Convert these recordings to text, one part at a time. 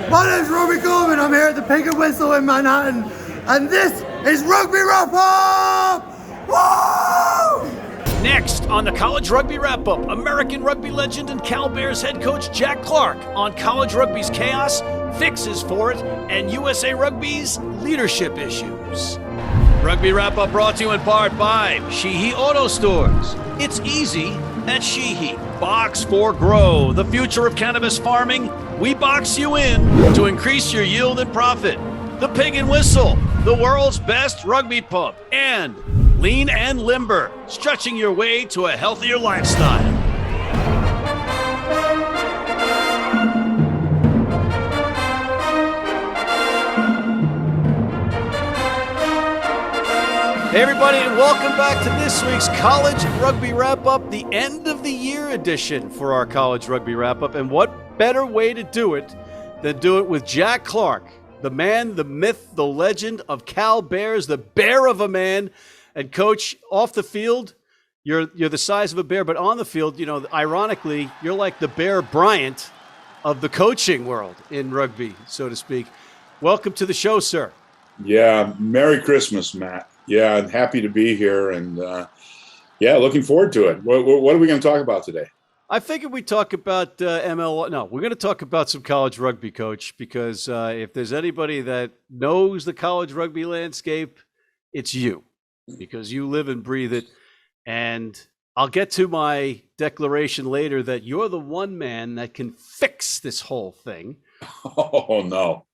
My name's Robbie Gorman. I'm here at the Pig and Whistle in Manhattan, and this is Rugby Wrap Up! Woo! Next on the College Rugby Wrap-Up, American rugby legend and Cal Bears head coach Jack Clark on college rugby's chaos, fixes for it, and USA Rugby's leadership issues. Rugby Wrap-Up brought to you in part by Sheehy Auto Stores. It's easy at Sheehy. Box for Grow, the future of cannabis farming. We box you in to increase your yield and profit. The Pig and Whistle, the world's best rugby pub. And Lean and Limber, stretching your way to a healthier lifestyle. Hey everybody, and welcome back to this week's College Rugby Wrap-Up, the end of the year edition for our College Rugby Wrap-Up. And what better way to do it than do it with Jack Clark, the man, the myth, the legend of Cal Bears, the bear of a man. And coach, off the field, you're the size of a bear, but on the field, you know, ironically, you're like the Bear Bryant of the coaching world in rugby, so to speak. Welcome to the show, sir. Yeah, Merry Christmas, Matt. Yeah, I'm happy to be here, and looking forward to it. What are we going to talk about today? I figured we'd talk about ML. No, we're going to talk about some college rugby, coach, because if there's anybody that knows the college rugby landscape, it's you. Because you live and breathe it. And I'll get to my declaration later that you're the one man that can fix this whole thing. Oh, no.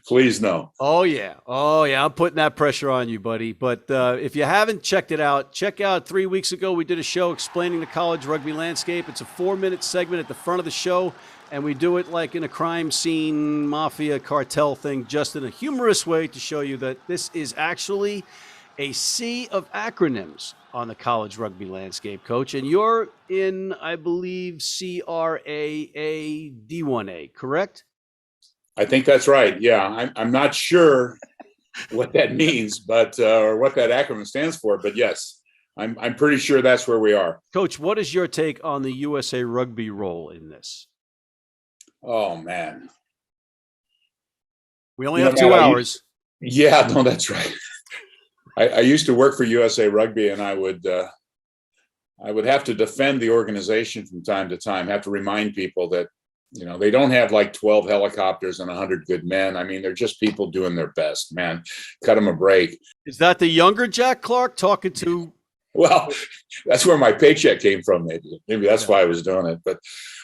Please, no. Oh, yeah. I'm putting that pressure on you, buddy. But if you haven't checked it out, check out 3 weeks ago, we did a show explaining the college rugby landscape. It's a 4-minute segment at the front of the show, and we do it like in a crime scene, mafia, cartel thing, just in a humorous way to show you that this is actually a sea of acronyms on the college rugby landscape, coach. And you're in, I believe, CRAA D1A, correct? I think that's right. Yeah, I'm not sure what that means, but or what that acronym stands for. But yes, I'm pretty sure that's where we are. Coach, what is your take on the USA Rugby role in this? Oh, man. We only have 2 hours. Yeah, no, that's right. I used to work for USA Rugby, and I would have to defend the organization from time to time, have to remind people that, you know, they don't have like 12 helicopters and 100 good men. I mean, they're just people doing their best, man. Cut them a break. Is that the younger Jack Clark talking to? Well, that's where my paycheck came from. Maybe that's why I was doing it. But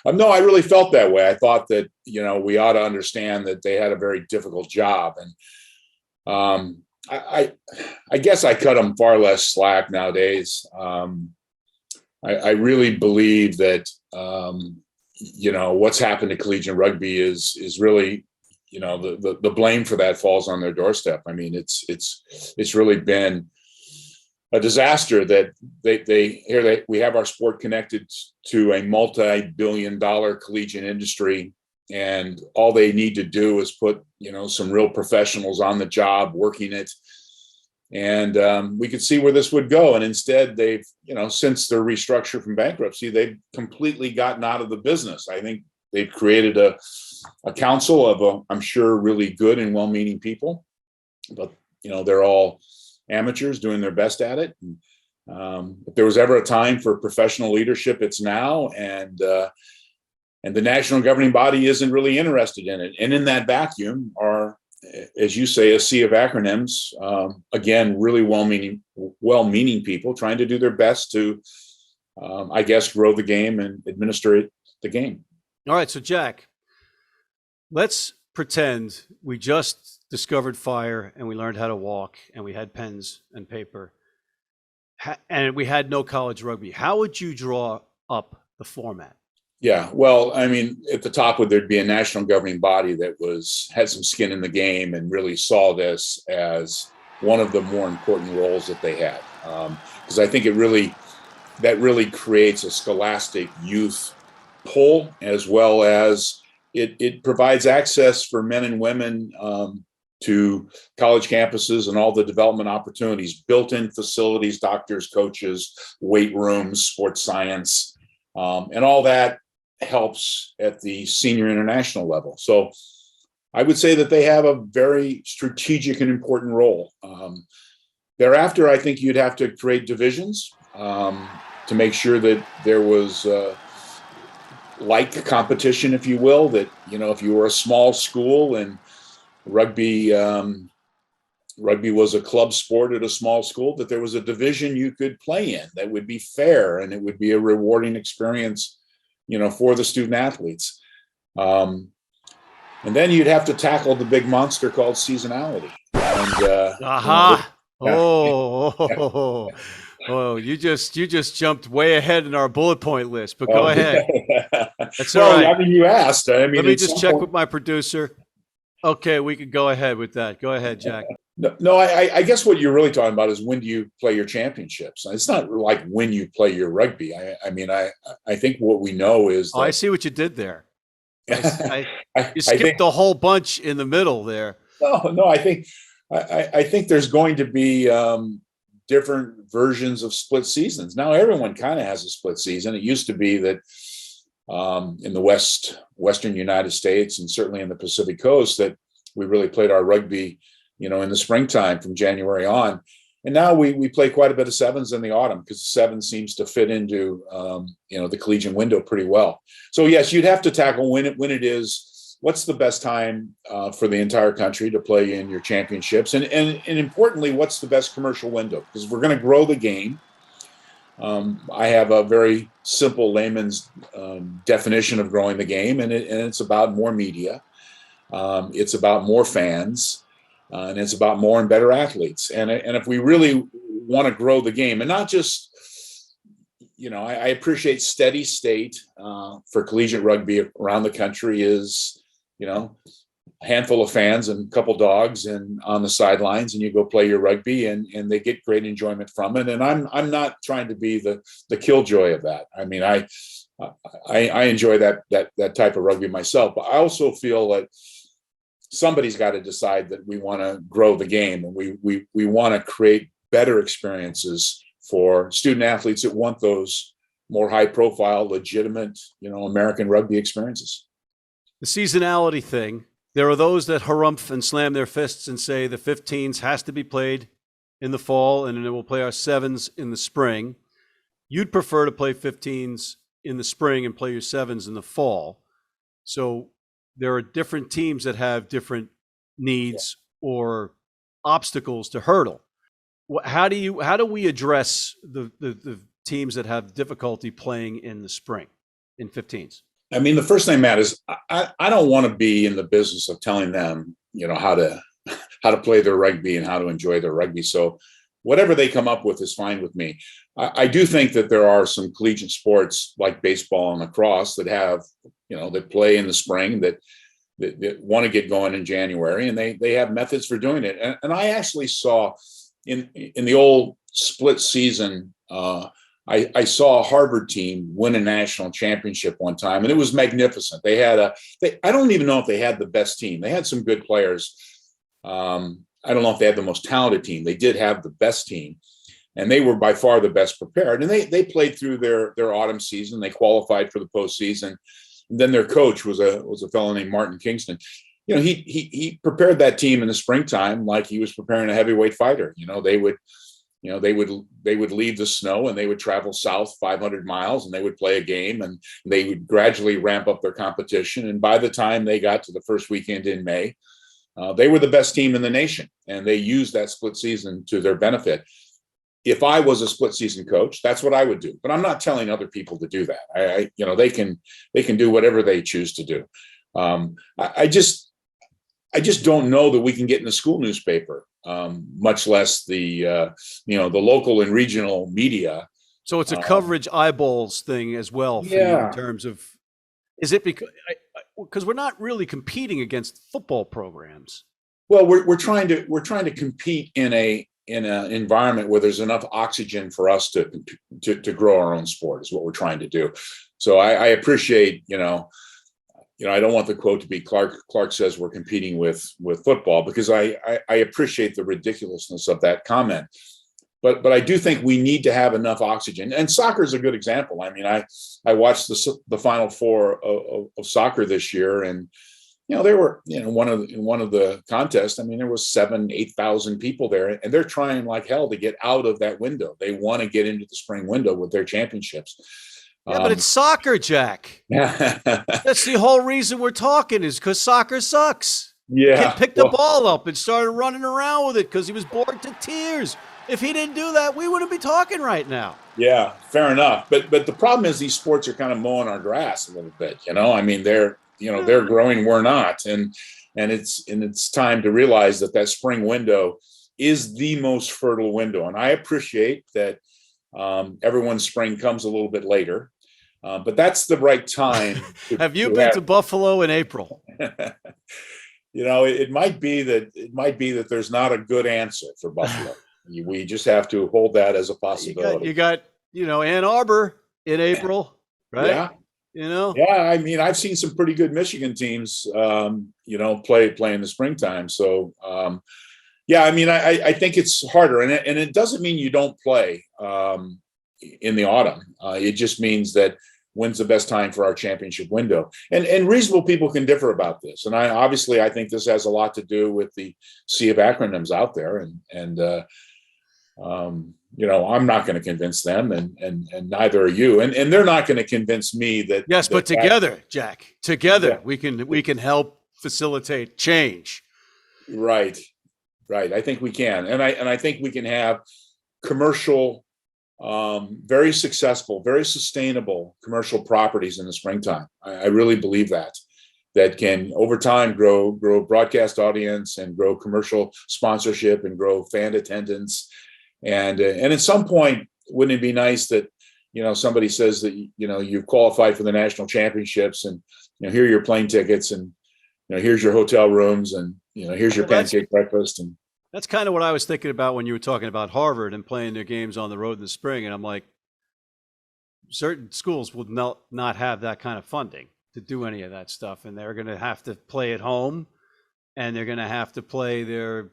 no, I really felt that way. I thought that, you know, we ought to understand that they had a very difficult job. And I guess I cut them far less slack nowadays. I really believe that, you know, what's happened to collegiate rugby is really, you know, the blame for that falls on their doorstep. I mean, it's really been a disaster that we have our sport connected to a multi-billion-dollar collegiate industry. And all they need to do is put, you know, some real professionals on the job working it. And we could see where this would go. And instead, they've, you know, since their restructure from bankruptcy, they've completely gotten out of the business. I think they've created a council of, I'm sure, really good and well-meaning people. But, you know, they're all amateurs doing their best at it. And, if there was ever a time for professional leadership, it's now. And the national governing body isn't really interested in it. And in that vacuum are, as you say, a sea of acronyms. Again, really well-meaning people trying to do their best to, I guess, grow the game and administer the game. All right, so Jack, let's pretend we just discovered fire and we learned how to walk and we had pens and paper and we had no college rugby. How would you draw up the format? Yeah, well, I mean, at the top there'd be a national governing body that had some skin in the game and really saw this as one of the more important roles that they had. Because I think that really creates a scholastic youth pull, as well as it provides access for men and women to college campuses and all the development opportunities, built-in facilities, doctors, coaches, weight rooms, sports science, and all that helps at the senior international level. So I would say that they have a very strategic and important role. Thereafter, I think you'd have to create divisions to make sure that there was like competition, if you will, that, if you were a small school and rugby was a club sport at a small school, that there was a division you could play in that would be fair and it would be a rewarding experience, for the student athletes. And then you'd have to tackle the big monster called seasonality. And, Oh, you just jumped way ahead in our bullet point list, but go ahead. That's all right. I mean, you asked. Let me just check with my producer. Okay, we could go ahead with that. Go ahead, Jack. No, I guess what you're really talking about is when do you play your championships? It's not like when you play your rugby. I think what we know is that, I see what you did there. You skipped the whole bunch in the middle there. No, I think there's going to be different versions of split seasons. Now everyone kind of has a split season. It used to be that in the Western United States and certainly in the Pacific Coast that we really played our rugby, in the springtime from January on. And now we play quite a bit of sevens in the autumn because seven seems to fit into, the collegiate window pretty well. So yes, you'd have to tackle when it is, what's the best time for the entire country to play in your championships? And importantly, what's the best commercial window? Because we're going to grow the game. I have a very simple layman's definition of growing the game, and it's about more media. It's about more fans. And it's about more and better athletes. And if we really want to grow the game and not just, I appreciate steady state for collegiate rugby around the country is, a handful of fans and a couple dogs and on the sidelines, and you go play your rugby and they get great enjoyment from it. And I'm not trying to be the killjoy of that. I mean, I enjoy that type of rugby myself, but I also feel that somebody's got to decide that we want to grow the game and we want to create better experiences for student athletes that want those more high profile, legitimate, American rugby experiences. The seasonality thing, there are those that harumph and slam their fists and say the 15s has to be played in the fall and then we'll play our sevens in the spring. You'd prefer to play 15s in the spring and play your sevens in the fall. So there are different teams that have different needs or obstacles to hurdle. How do we address the teams that have difficulty playing in the spring in 15s? I mean, the first thing, Matt, is I don't want to be in the business of telling them, how to play their rugby and how to enjoy their rugby. So whatever they come up with is fine with me. I do think that there are some collegiate sports like baseball and lacrosse that have, that play in the spring that want to get going in January, and they have methods for doing it. And I actually saw in the old split season, I saw a Harvard team win a national championship one time, and it was magnificent. I don't even know if they had the best team. They had some good players. I don't know if they had the most talented team. They did have the best team, and they were by far the best prepared. And they played through their autumn season. They qualified for the postseason. And then their coach was a fellow named Martin Kingston. He prepared that team in the springtime like he was preparing a heavyweight fighter. They would leave the snow and they would travel south 500 miles and they would play a game, and they would gradually ramp up their competition. And by the time they got to the first weekend in May, they were the best team in the nation, and they used that split season to their benefit. If I was a split season coach, that's what I would do. But I'm not telling other people to do that. They can do whatever they choose to do. I just don't know that we can get in the school newspaper, much less the local and regional media. So it's a coverage eyeballs thing as well for you in terms of, is it because we're not really competing against football programs? Well, we're trying to compete in an environment where there's enough oxygen for us to grow our own sport is what we're trying to do. So I appreciate, I don't want the quote to be Clark says we're competing with football, because I appreciate the ridiculousness of that comment. But I do think we need to have enough oxygen, and soccer is a good example. I mean, I watched the Final Four of soccer this year, and there were, in one of the contests, I mean, there was 8,000 people there, and they're trying like hell to get out of that window. They want to get into the spring window with their championships. Yeah, but it's soccer, Jack. Yeah. That's the whole reason we're talking, is because soccer sucks. Yeah. Kid picked the ball up and started running around with it because he was bored to tears. If he didn't do that, we wouldn't be talking right now. Yeah, fair enough. But the problem is these sports are kind of mowing our grass a little bit. I mean, they're growing, we're not, and it's time to realize that spring window is the most fertile window. And I appreciate that everyone's spring comes a little bit later, but that's the right time. Have you been to Buffalo in April? It might be that there's not a good answer for Buffalo. We just have to hold that as a possibility. You got Ann Arbor in April, right? Yeah. Yeah, I mean, I've seen some pretty good Michigan teams, play in the springtime. So, I mean, I think it's harder, and it doesn't mean you don't play in the autumn. It just means that when's the best time for our championship window, and reasonable people can differ about this. And I think this has a lot to do with the sea of acronyms out there, and I'm not going to convince them, and neither are you, and they're not going to convince me that. Yes, but together, Jack, we can help facilitate change. Right. I think we can, and I think we can have commercial, very successful, very sustainable commercial properties in the springtime. I really believe that can over time grow broadcast audience and grow commercial sponsorship and grow fan attendance. And at some point, wouldn't it be nice that, somebody says that, you've qualified for the national championships, and, here are your plane tickets, and, here's your hotel rooms, and, here's your pancake breakfast. And that's kind of what I was thinking about when you were talking about Harvard and playing their games on the road in the spring. And I'm like, certain schools will not have that kind of funding to do any of that stuff. And they're going to have to play at home, and they're going to have to play their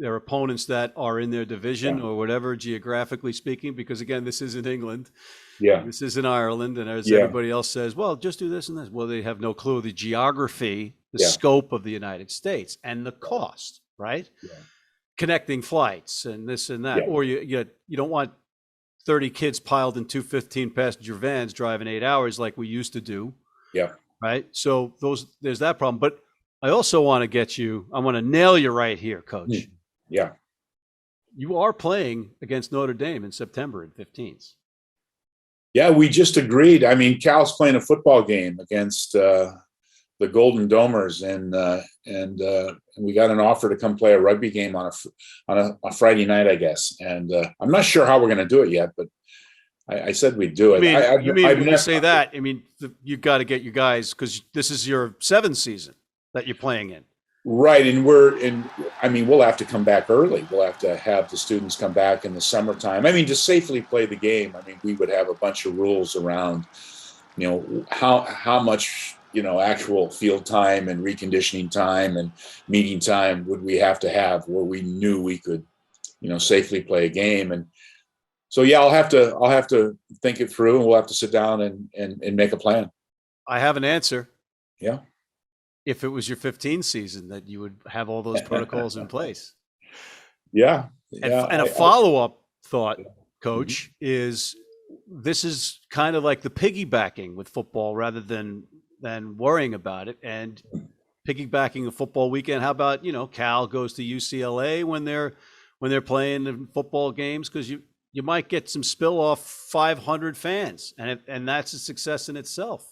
opponents that are in their division or whatever, geographically speaking, because again, this isn't England. Yeah. This isn't Ireland. And as everybody else says, well, just do this and this. Well, they have no clue the geography, the scope of the United States, and the cost, right? Yeah. Connecting flights and this and that. Yeah. Or you don't want 30 kids piled in two 15-passenger vans driving 8 hours like we used to do. Yeah. Right. So there's that problem. But I also want to I want to nail you right here, Coach. Yeah. You are playing against Notre Dame in September in 15s. Yeah, we just agreed. I mean, Cal's playing a football game against the Golden Domers, and we got an offer to come play a rugby game on a Friday night, I guess. And I'm not sure how we're going to do it yet, but I said we'd do it. When you say that, I mean, you've got to get your guys, because this is your 7th season that you're playing in. Right. And we'll have to come back early. We'll have to have the students come back in the summertime. I mean, to safely play the game, I mean, we would have a bunch of rules around, how much, actual field time and reconditioning time and meeting time would we have to have where we knew we could, safely play a game. And so, I'll have to think it through, and we'll have to sit down and make a plan. I have an answer. Yeah. If it was your 15 season, that you would have all those protocols in place. Yeah. And a follow-up thought, Coach, is this is kind of like the piggybacking with football rather than worrying about it. And piggybacking a football weekend, how about, Cal goes to UCLA when they're playing in football games, because you might get some spill off 500 fans, and that's a success in itself.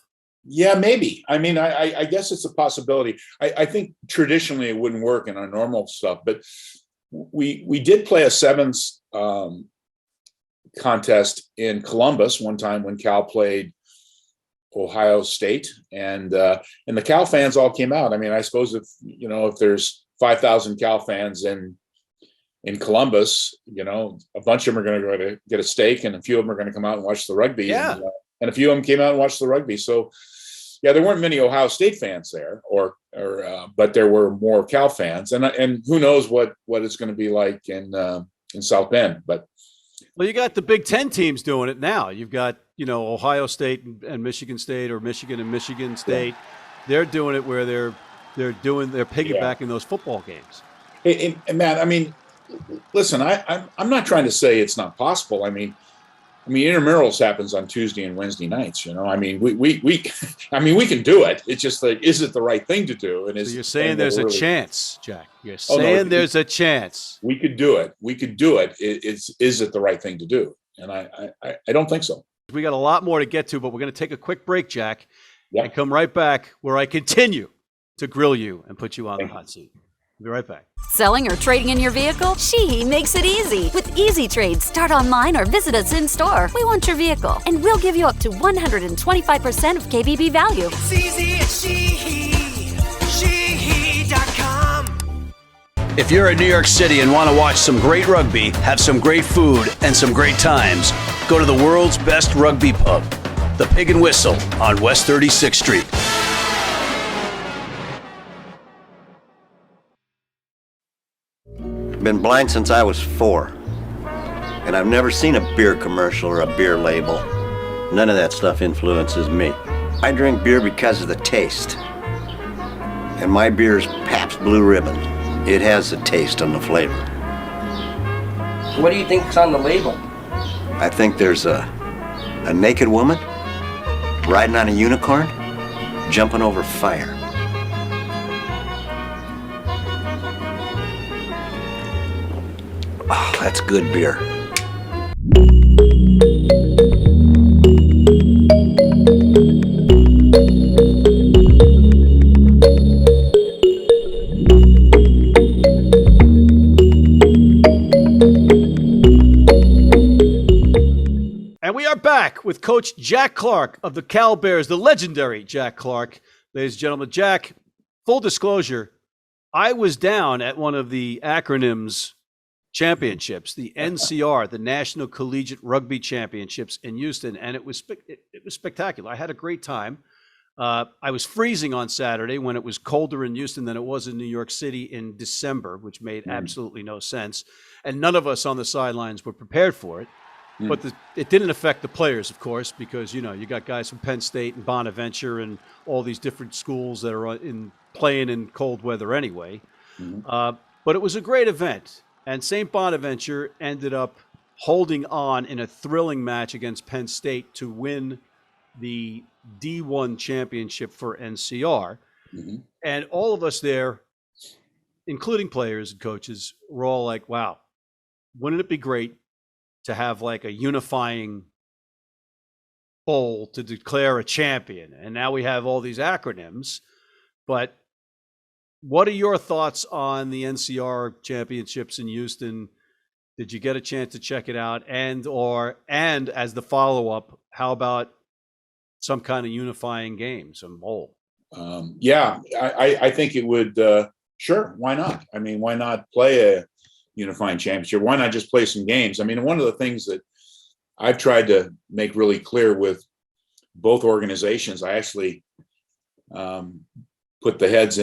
Yeah, maybe. I mean, I guess it's a possibility. I think traditionally it wouldn't work in our normal stuff, but we did play a sevens contest in Columbus one time when Cal played Ohio State, and the Cal fans all came out. I mean, I suppose if there's 5,000 Cal fans in Columbus, a bunch of them are going to go to get a steak, and a few of them are going to come out and watch the rugby. Yeah. And a few of them came out and watched the rugby. So, there weren't many Ohio State fans there, but there were more Cal fans, and who knows what it's going to be like in South Bend. But you got the Big Ten teams doing it now. You've got Ohio State and Michigan State, or Michigan and Michigan State. Yeah. They're doing it where they're they're piggybacking those football games. And Matt, I mean, listen, I'm not trying to say it's not possible. I mean, intramurals happens on Tuesday and Wednesday nights. I mean, we can do it. It's just like, is it the right thing to do? And so you're saying there's a chance, Jack? You're saying there's a chance we could do it. We could do it. Is it the right thing to do? And I don't think so. We got a lot more to get to, but we're going to take a quick break, Jack, and come right back where I continue to grill you and put you on the hot seat. We'll be right back. Selling or trading in your vehicle? She makes it easy. With Easy Trade, start online or visit us in store. We want your vehicle, and we'll give you up to 125% of KBB value. It's easy at Sheehy.com. If you're in New York City and want to watch some great rugby, have some great food, and some great times, go to the world's best rugby pub, the Pig and Whistle on West 36th Street. Been blind since I was 4, and I've never seen a beer commercial or a beer label. None of that stuff influences me. I drink beer because of the taste, and my beer is Pabst Blue Ribbon. It has the taste and the flavor. What do you think's on the label? I think there's a naked woman riding on a unicorn, jumping over fire. Oh, that's good beer. And we are back with Coach Jack Clark of the Cal Bears, the legendary Jack Clark. Ladies and gentlemen, Jack, full disclosure, I was down at one of the acronyms championships, the NCR, the National Collegiate Rugby Championships in Houston, and it was spectacular. I had a great time. I was freezing on Saturday when it was colder in Houston than it was in New York City in December, which made absolutely no sense. And none of us on the sidelines were prepared for it. But it didn't affect the players, of course, because, you got guys from Penn State and Bonaventure and all these different schools that are playing in cold weather anyway. But it was a great event. And St. Bonaventure ended up holding on in a thrilling match against Penn State to win the D1 championship for NCR. And all of us there, including players and coaches, were all like, wow, wouldn't it be great to have like a unifying bowl to declare a champion? And now we have all these acronyms, but what are your thoughts on the NCR championships in Houston? Did you get a chance to check it out? And as the follow-up, how about some kind of unifying game, some bowl? I think it would, sure, why not? I mean, why not play a unifying championship? Why not just play some games? I mean, one of the things that I've tried to make really clear with both organizations, I actually put the heads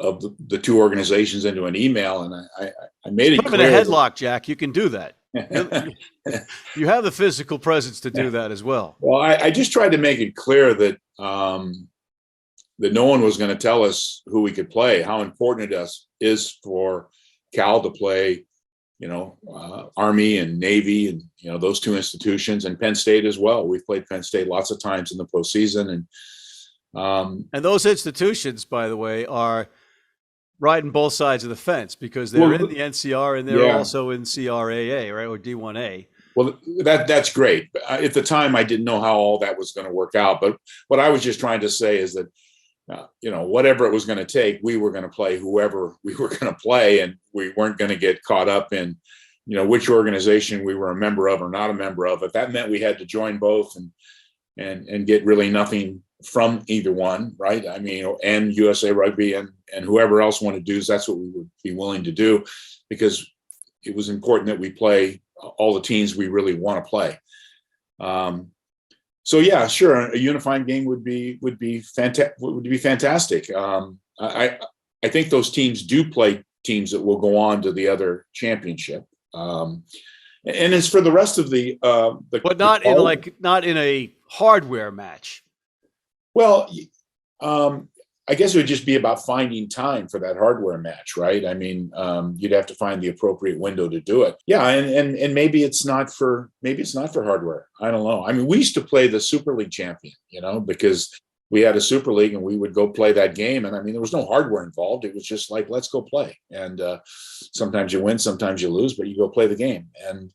of the two organizations into an email, and I made it clear. Put them in a headlock, Jack. You can do that. You have the physical presence to do that as well. Well, I just tried to make it clear that that no one was going to tell us who we could play, how important it is for Cal to play, Army and Navy and, those two institutions, and Penn State as well. We've played Penn State lots of times in the postseason. And those institutions, by the way, are riding both sides of the fence because they're in the NCR and they're also in CRAA, right, or D1A. Well, that's great. At the time, I didn't know how all that was going to work out. But what I was just trying to say is that, whatever it was going to take, we were going to play whoever we were going to play, and we weren't going to get caught up in, which organization we were a member of or not a member of. But that meant we had to join both and get really nothing from either one, right? I mean, and USA Rugby and whoever else wanted to do, that's what we would be willing to do, because it was important that we play all the teams we really want to play. So yeah, sure, a unifying game would be fantastic. I think those teams do play teams that will go on to the other championship. And as for the rest of but not in a hardware match. Well, I I guess it would just be about finding time for that hardware match, right? I mean, you'd have to find the appropriate window to do it. Yeah, and maybe it's not for hardware. I don't know. I mean, we used to play the Super League champion, because we had a Super League and we would go play that game. And I mean, there was no hardware involved. It was just like, let's go play. And sometimes you win, sometimes you lose, but you go play the game. And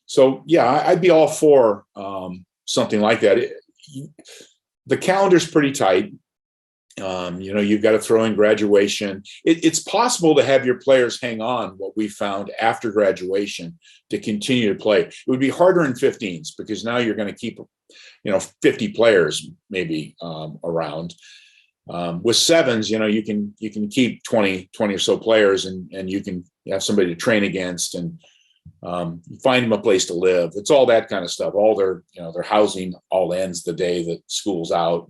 so, yeah, I'd be all for something like that. The calendar's pretty tight. You've got to throw in graduation. It's possible to have your players hang on, what we found, after graduation to continue to play. It would be harder in 15s because now you're going to keep 50 players maybe around. With 7s, you can keep 20 or so players, and you can have somebody to train against, and find them a place to live. It's all that kind of stuff. All their housing all ends the day that school's out.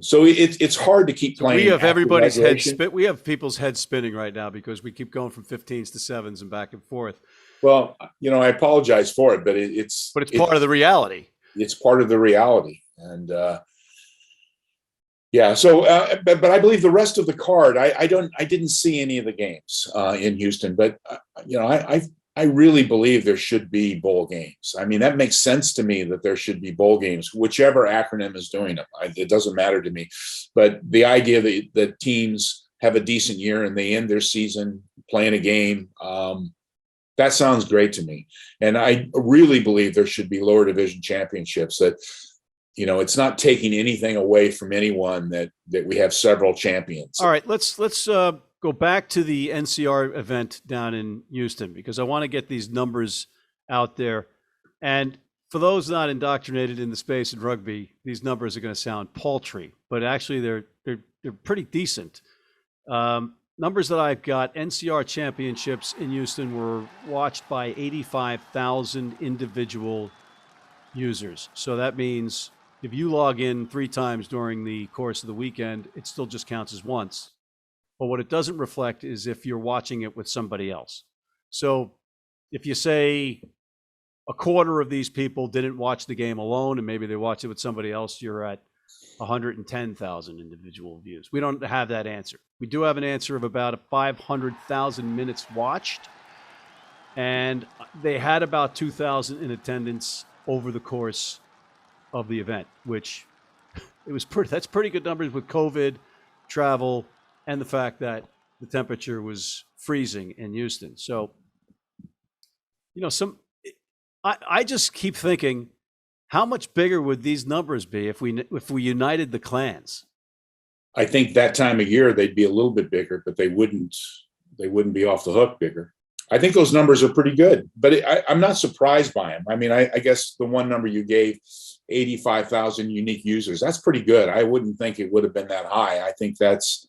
So it's hard to keep playing. We have everybody's graduation. we have people's heads spinning right now because we keep going from 15s to 7s and back and forth. Well, I apologize for it, but it's part of the reality. It's part of the reality. And yeah, so but I believe the rest of the card, I didn't see any of the games in Houston, but I really believe there should be bowl games. I mean, that makes sense to me that there should be bowl games, whichever acronym is doing them. It doesn't matter to me. But the idea that teams have a decent year and they end their season playing a game, that sounds great to me. And I really believe there should be lower division championships that, it's not taking anything away from anyone that we have several champions. All right, let's go back to the NCR event down in Houston, because I want to get these numbers out there. And for those not indoctrinated in the space of rugby, these numbers are going to sound paltry, but actually they're pretty decent. Numbers that I've got: NCR championships in Houston were watched by 85,000 individual users. So that means if you log in 3 times during the course of the weekend, it still just counts as once. But what it doesn't reflect is if you're watching it with somebody else. So if you say a quarter of these people didn't watch the game alone and maybe they watched it with somebody else, you're at 110,000 individual views. We don't have that answer. We do have an answer of about 500,000 minutes watched. And they had about 2,000 in attendance over the course of the event, which that's pretty good numbers with COVID, travel, and the fact that the temperature was freezing in Houston. So, I just keep thinking, how much bigger would these numbers be if we united the clans? I think that time of year they'd be a little bit bigger, but they wouldn't be off the hook bigger. I think those numbers are pretty good, but I'm not surprised by them. I mean, I guess the one number you gave, 85,000 unique users, that's pretty good. I wouldn't think it would have been that high. I think that's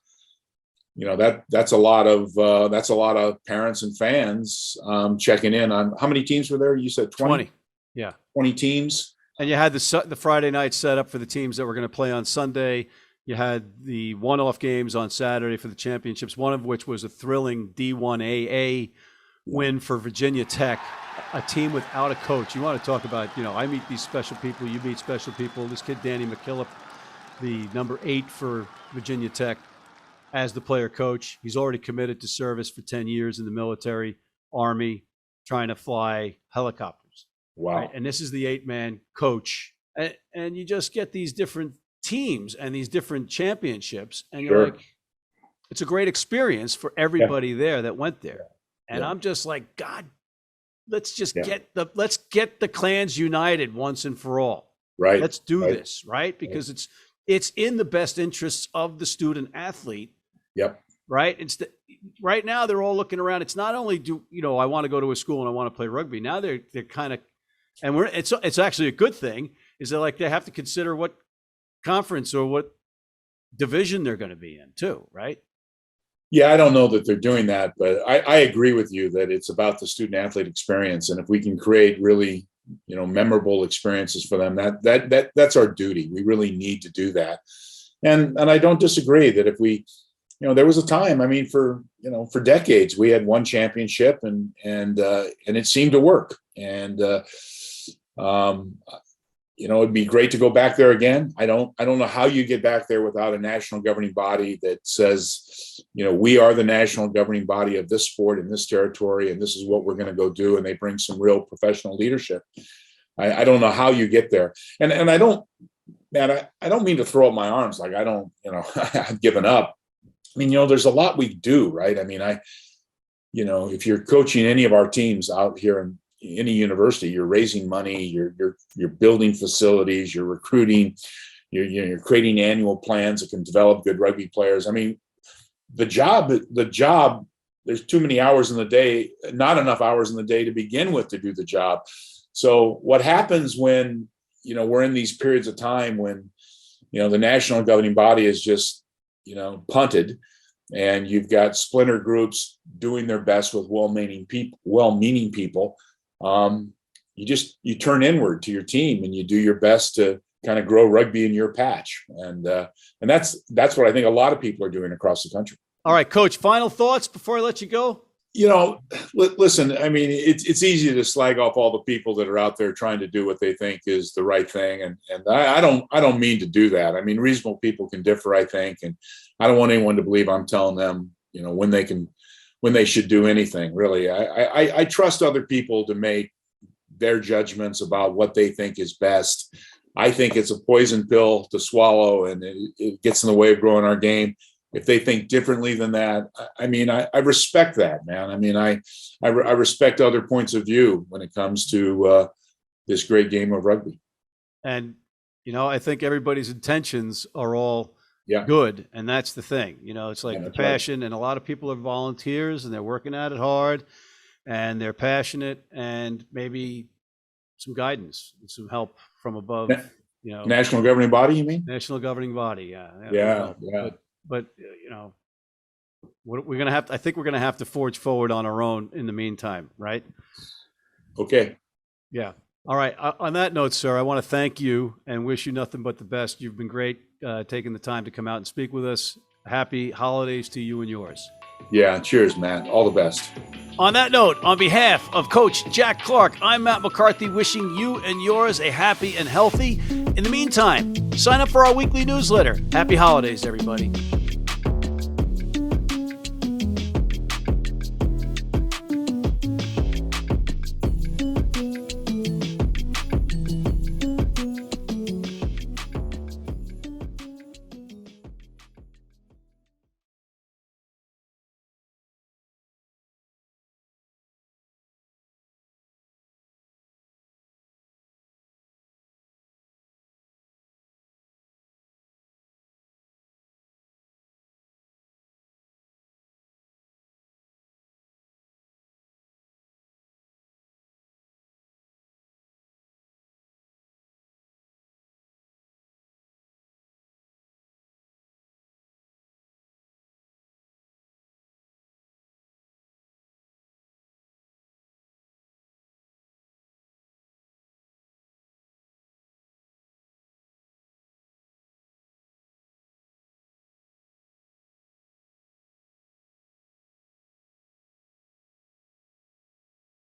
a lot of parents and fans checking in on. How many teams were there? You said 20? Yeah, 20 teams. And you had the Friday night set up for the teams that were going to play on Sunday. You had the one-off games on Saturday for the championships, one of which was a thrilling D1AA win for Virginia Tech, a team without a coach. You want to talk about, I meet these special people, you meet special people. This kid, Danny McKillop, the number 8 for Virginia Tech, as the player coach. He's already committed to service for 10 years in the military, Army, trying to fly helicopters. Wow. Right? And this is the 8-man coach. And you just get these different teams and these different championships. And you're like, it's a great experience for everybody there that went there. And I'm just like, God, let's just get the clans united once and for all. Right. Let's do this, right? Because it's in the best interests of the student athlete. Yep. Right. Right now they're all looking around. It's not only I want to go to a school and I want to play rugby. Now they're kind of, and it's actually a good thing, is that they have to consider what conference or what division they're going to be in too, right? Yeah, I don't know that they're doing that, but I agree with you that it's about the student athlete experience, and if we can create really memorable experiences for them, that's our duty. We really need to do that, and I don't disagree that if we, there was a time. I mean, for decades we had one championship, and it seemed to work, and it'd be great to go back there again. I don't know how you get back there without a national governing body that says, we are the national governing body of this sport in this territory, and this is what we're going to go do. And they bring some real professional leadership. I don't know how you get there. And I don't mean to throw up my arms. Like I've given up. I mean, there's a lot we do, right? I mean, if you're coaching any of our teams out here in any university, you're raising money, you're building facilities, you're recruiting, you're creating annual plans that can develop good rugby players. I mean, the job, there's too many hours in the day, not enough hours in the day to begin with to do the job. So what happens when, we're in these periods of time when, the national governing body is just, punted, and you've got splinter groups doing their best with well-meaning people. You turn inward to your team and you do your best to kind of grow rugby in your patch. And that's what I think a lot of people are doing across the country. All right, Coach, final thoughts before I let you go? Listen, I mean, it's easy to slag off all the people that are out there trying to do what they think is the right thing. And I don't mean to do that. I mean, reasonable people can differ, I think. And I don't want anyone to believe I'm telling them, when they should do anything, really. I trust other people to make their judgments about what they think is best. I think it's a poison pill to swallow, and it gets in the way of growing our game. If they think differently than that, I mean, I respect that, man. I mean, I respect other points of view when it comes to this great game of rugby. And, I think everybody's intentions are all good. And that's the thing, it's like the passion, right. And a lot of people are volunteers and they're working at it hard and they're passionate, and maybe some guidance and some help from above, National governing body, you mean? National governing body. Yeah. But we're gonna have. I think we're gonna have to forge forward on our own in the meantime, right? Okay. Yeah. All right. On that note, sir, I want to thank you and wish you nothing but the best. You've been great taking the time to come out and speak with us. Happy holidays to you and yours. Yeah. Cheers, man. All the best. On that note, on behalf of Coach Jack Clark, I'm Matt McCarthy, wishing you and yours a happy and healthy. In the meantime, sign up for our weekly newsletter. Happy holidays, everybody.